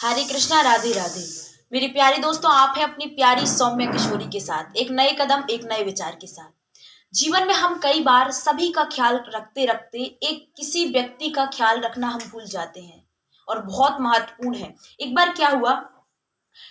हरे कृष्णा, राधे राधे। मेरी प्यारी दोस्तों, आप हैं अपनी प्यारी सौम्य किशोरी के साथ एक नए कदम, एक नए विचार के साथ। जीवन में हम कई बार सभी का ख्याल रखते रखते एक किसी व्यक्ति का ख्याल रखना हम भूल जाते हैं और बहुत महत्वपूर्ण है। एक बार क्या हुआ,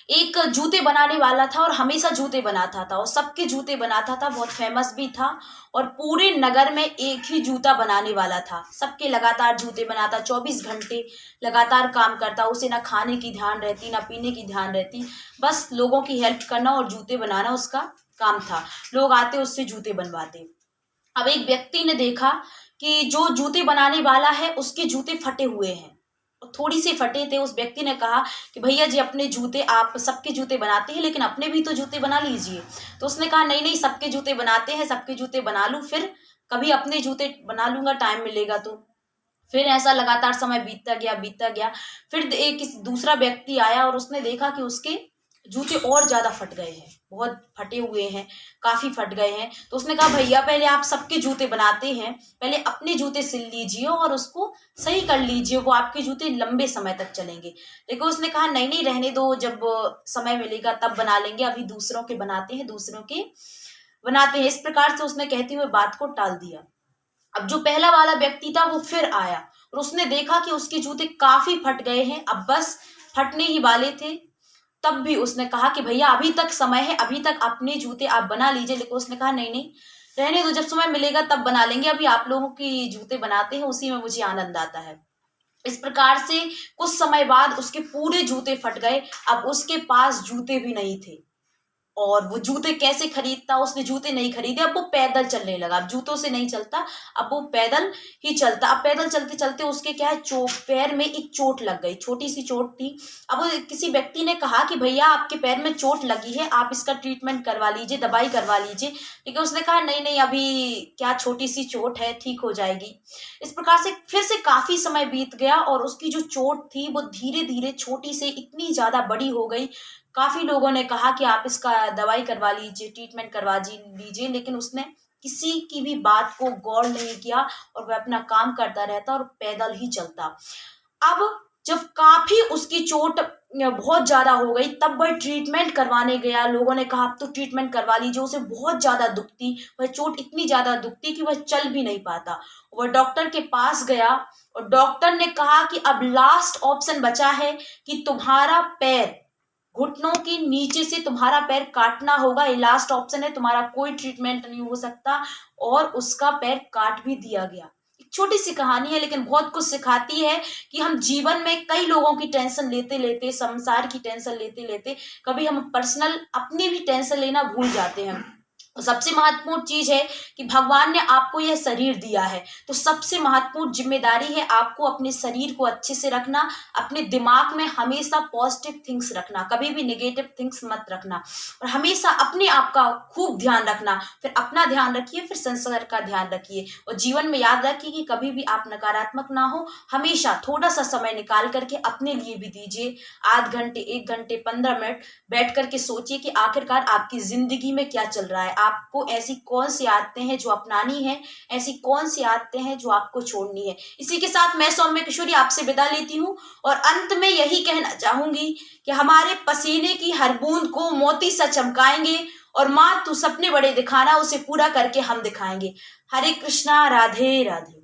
एक जूते बनाने वाला था और हमेशा जूते बनाता था और सबके जूते बनाता था, बहुत फेमस भी था। और पूरे नगर में एक ही जूता बनाने वाला था, सबके लगातार जूते बनाता, 24 घंटे लगातार काम करता। उसे ना खाने की ध्यान रहती, ना पीने की ध्यान रहती, बस लोगों की हेल्प करना और जूते बनाना उसका काम था। लोग आते उससे जूते बनवाते। अब एक व्यक्ति ने देखा कि जो जूते बनाने वाला है उसके जूते फटे हुए हैं और थोड़ी से फटे थे। उस व्यक्ति ने कहा कि भैया जी, अपने जूते, आप सबके जूते बनाते हैं लेकिन अपने भी तो जूते बना लीजिए। तो उसने कहा नहीं नहीं, सबके जूते बनाते हैं, सबके जूते बना लूं, फिर कभी अपने जूते बना लूंगा, टाइम मिलेगा तो। फिर ऐसा लगातार समय बीतता गया। फिर एक दूसरा व्यक्ति आया और उसने देखा कि उसके जूते और ज्यादा फट गए हैं, बहुत फटे हुए हैं, काफी फट गए हैं। तो उसने कहा भैया, पहले आप सबके जूते बनाते हैं, पहले अपने जूते सिल लीजिए और उसको सही कर लीजिए, वो आपके जूते लंबे समय तक चलेंगे। लेकिन उसने कहा नहीं नहीं, रहने दो, जब समय मिलेगा तब बना लेंगे, अभी दूसरों के बनाते हैं, दूसरों के बनाते हैं। इस प्रकार से उसने कहते हुए बात को टाल दिया। अब जो पहला वाला व्यक्ति था वो फिर आया और उसने देखा कि उसके जूते काफी फट गए हैं, अब बस फटने ही वाले थे। तब भी उसने कहा कि भैया अभी तक समय है, अभी तक अपने जूते आप बना लीजिए। लेकिन उसने कहा नहीं नहीं, रहने दो, जब समय मिलेगा तब बना लेंगे, अभी आप लोगों की जूते बनाते हैं, उसी में मुझे आनंद आता है। इस प्रकार से कुछ समय बाद उसके पूरे जूते फट गए। अब उसके पास जूते भी नहीं थे और वो जूते कैसे खरीदता, उसने जूते नहीं खरीदे, अब वो पैदल चलने लगा। अब जूतों से नहीं चलता, अब वो पैदल ही चलता। अब पैदल चलते चलते उसके क्या है, पैर में एक चोट लग गई, छोटी सी चोट थी। अब किसी व्यक्ति ने कहा कि भैया आपके पैर में चोट लगी है, आप इसका ट्रीटमेंट करवा लीजिए, दवाई करवा लीजिए। लेकिन उसने कहा नहीं नहीं, अभी क्या, छोटी सी चोट है, ठीक हो जाएगी। इस प्रकार से फिर से काफी समय बीत गया और उसकी जो चोट थी वो धीरे धीरे छोटी से इतनी ज्यादा बड़ी हो गई। काफी लोगों ने कहा कि आप इसका दवाई करवा लीजिए, ट्रीटमेंट करवा लीजिए, लेकिन उसने किसी की भी बात को गौर नहीं किया और वह अपना काम करता रहता और पैदल ही चलता। अब जब काफी उसकी चोट बहुत ज्यादा हो गई, तब वह ट्रीटमेंट करवाने गया। लोगों ने कहा आप तो ट्रीटमेंट करवा लीजिए, उसे बहुत ज्यादा दुखती, वह चोट इतनी ज्यादा दुखती कि वह चल भी नहीं पाता। वह डॉक्टर के पास गया और डॉक्टर ने कहा कि अब लास्ट ऑप्शन बचा है कि तुम्हारा पैर, घुटनों के नीचे से तुम्हारा पैर काटना होगा, ये लास्ट ऑप्शन है, तुम्हारा कोई ट्रीटमेंट नहीं हो सकता। और उसका पैर काट भी दिया गया। एक छोटी सी कहानी है लेकिन बहुत कुछ सिखाती है कि हम जीवन में कई लोगों की टेंशन लेते लेते, संसार की टेंशन लेते लेते, कभी हम पर्सनल अपनी भी टेंशन लेना भूल जाते हैं। और सबसे महत्वपूर्ण चीज है कि भगवान ने आपको यह शरीर दिया है, तो सबसे महत्वपूर्ण जिम्मेदारी है आपको अपने शरीर को अच्छे से रखना, अपने दिमाग में हमेशा पॉजिटिव थिंग्स रखना, कभी भी नेगेटिव थिंग्स मत रखना, और हमेशा अपने आप का खूब ध्यान रखना। फिर अपना ध्यान रखिए, फिर संसार का ध्यान रखिए, और जीवन में याद रखिए कि कभी भी आप नकारात्मक ना हो। हमेशा थोड़ा सा समय निकाल करके अपने लिए भी दीजिए, आध घंटे, 1 घंटे, 15 मिनट बैठ करके सोचिए कि आखिरकार आपकी जिंदगी में क्या चल रहा है, आपको ऐसी कौन सी आदतें हैं जो अपनानी है, ऐसी कौन सी आदतें हैं जो आपको छोड़नी है। इसी के साथ मैं सौम्य किशोरी आपसे विदा लेती हूँ और अंत में यही कहना चाहूंगी कि हमारे पसीने की हर बूंद को मोती सा चमकाएंगे और माँ तू सपने बड़े दिखाना, उसे पूरा करके हम दिखाएंगे। हरे कृष्णा, राधे राधे।